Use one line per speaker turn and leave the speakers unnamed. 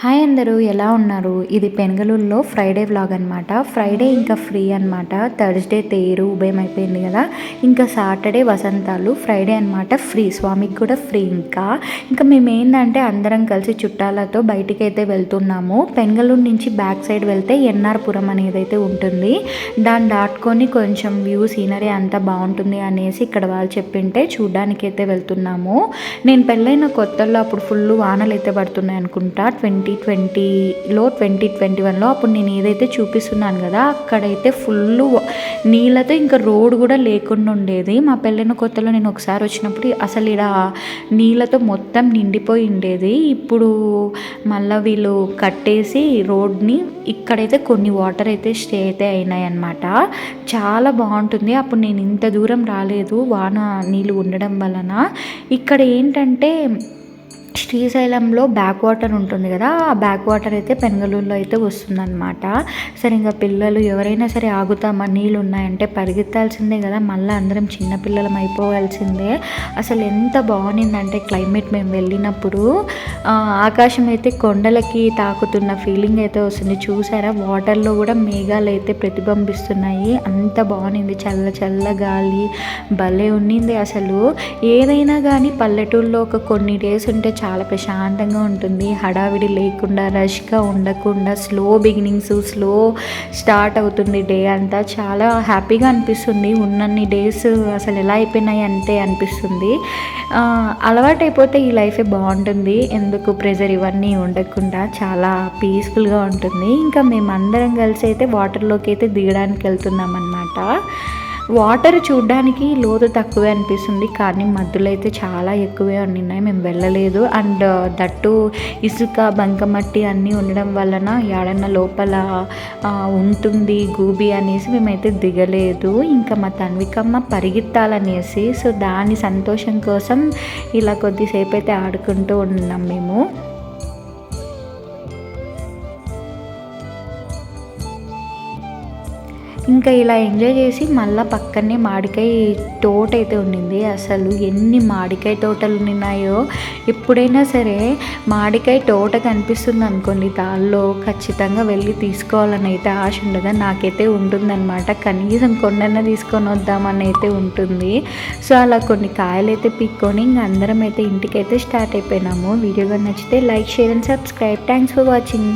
Hi అందరూ ఎలా ఉన్నారు? ఇది పెనగలూరులో ఫ్రైడే వ్లాగ్ అనమాట. ఫ్రైడే ఇంకా ఫ్రీ అనమాట. థర్స్డే తేరు ఉభయం అయిపోయింది కదా, ఇంకా సాటర్డే వసంతాలు, ఫ్రైడే అనమాట ఫ్రీ. స్వామికి కూడా ఫ్రీ. ఇంకా మేము ఏంటంటే అందరం కలిసి చుట్టాలతో బయటికి అయితే వెళ్తున్నాము. పెనగలూరు నుంచి బ్యాక్ సైడ్ వెళ్తే ఎన్ఆర్పురం అనేది అయితే ఉంటుంది. దాన్ని దాటుకొని కొంచెం వ్యూ సీనరీ అంతా బాగుంటుంది అనేసి ఇక్కడ వాళ్ళు చెప్పింటే చూడ్డానికి అయితే వెళ్తున్నాము. నేను పెళ్ళైన కొత్తల్లో అప్పుడు ఫుల్ వానలు అయితే పడుతున్నాయి అనుకుంటా. 2020లో 2021లో అప్పుడు నేను ఏదైతే చూపిస్తున్నాను కదా, అక్కడైతే ఫుల్ నీళ్ళతో ఇంకా రోడ్ కూడా లేకుండా ఉండేది. మా పెళ్ళైన కొత్తలో నేను ఒకసారి వచ్చినప్పుడు అసలు ఇక్కడ నీళ్ళతో మొత్తం నిండిపోయి ఉండేది. ఇప్పుడు మళ్ళీ వీళ్ళు కట్టేసి రోడ్ని ఇక్కడైతే కొన్ని వాటర్ అయితే స్టే అయితే అయినాయి అన్నమాట. చాలా బాగుంటుంది. అప్పుడు నేను ఇంత దూరం రాలేదు వాన నీళ్ళు ఉండడం వలన. ఇక్కడ ఏంటంటే శ్రీశైలంలో బ్యాక్ వాటర్ ఉంటుంది కదా, ఆ బ్యాక్ వాటర్ అయితే పెనగలూరులో అయితే వస్తుందన్నమాట. సరే ఇంకా పిల్లలు ఎవరైనా సరే ఆగుతామా నీళ్ళు ఉన్నాయంటే పరిగెత్తాల్సిందే కదా, మళ్ళీ అందరం చిన్నపిల్లలం అయిపోవాల్సిందే. అసలు ఎంత బాగుండిందంటే క్లైమేట్ మేము వెళ్ళినప్పుడు ఆకాశం అయితే కొండలకి తాకుతున్న ఫీలింగ్ అయితే వస్తుంది. చూసారా, వాటర్లో కూడా మేఘాలు అయితే ప్రతిబింబిస్తున్నాయి. అంత బాగుంది. చల్ల చల్ల గాలి భలే ఉన్నింది. అసలు ఏదైనా కానీ పల్లెటూరులో ఒక కొన్ని డేస్ ఉంటే చాలా ప్రశాంతంగా ఉంటుంది. హడావిడి లేకుండా, రష్గా ఉండకుండా, స్లో బిగినింగ్స్, స్లో స్టార్ట్ అవుతుంది డే అంతా. చాలా హ్యాపీగా అనిపిస్తుంది. ఉన్నన్ని డేస్ అసలు ఎలా అయిపోయినాయి అంతే అనిపిస్తుంది. అలవాటైపోతే ఈ లైఫే బాగుంటుంది. ఎందుకు ప్రెజర్ ఇవన్నీ ఉండకుండా చాలా పీస్ఫుల్గా ఉంటుంది. ఇంకా మేమందరం కలిసి అయితే వాటర్లోకి అయితే దిగడానికి వెళ్తున్నాం అన్నమాట. వాటర్ చూడడానికి లోతు తక్కువే అనిపిస్తుంది, కానీ మధ్యలో అయితే చాలా ఎక్కువే ఉన్నాయి. మేము వెళ్ళలేదు. అండ్ దట్టు ఇసుక బంకమట్టి అన్నీ ఉండడం వలన ఏడన్నా లోపల ఉంటుంది గూబి అనేసి మేమైతే దిగలేదు. ఇంకా మా తన్వికమ్మ పరిగెత్తాలనేసి, సో దాని సంతోషం కోసం ఇలా కొద్దిసేపు అయితే ఆడుకుంటూ ఉన్నాం మేము. ఇంకా ఇలా ఎంజాయ్ చేసి మళ్ళీ పక్కనే మామిడికాయ తోట అయితే ఉండింది. అసలు ఎన్ని మామిడికాయ తోటలు ఉన్నాయో. ఎప్పుడైనా సరే మామిడికాయ తోట కనిపిస్తుంది అనుకోండి, దానిలో ఖచ్చితంగా వెళ్ళి తీసుకోవాలని అయితే ఆశ ఉండదు. నాకైతే ఉంటుందన్నమాట. కనీసం కొన్నైనా తీసుకొని వద్దామని అయితే ఉంటుంది. సో అలా కొన్ని కాయలు అయితే పిక్కొని ఇంకా అందరం అయితే ఇంటికైతే స్టార్ట్ అయిపోయినాము. వీడియో కానీ నచ్చితే like, share and subscribe. Thanks for watching.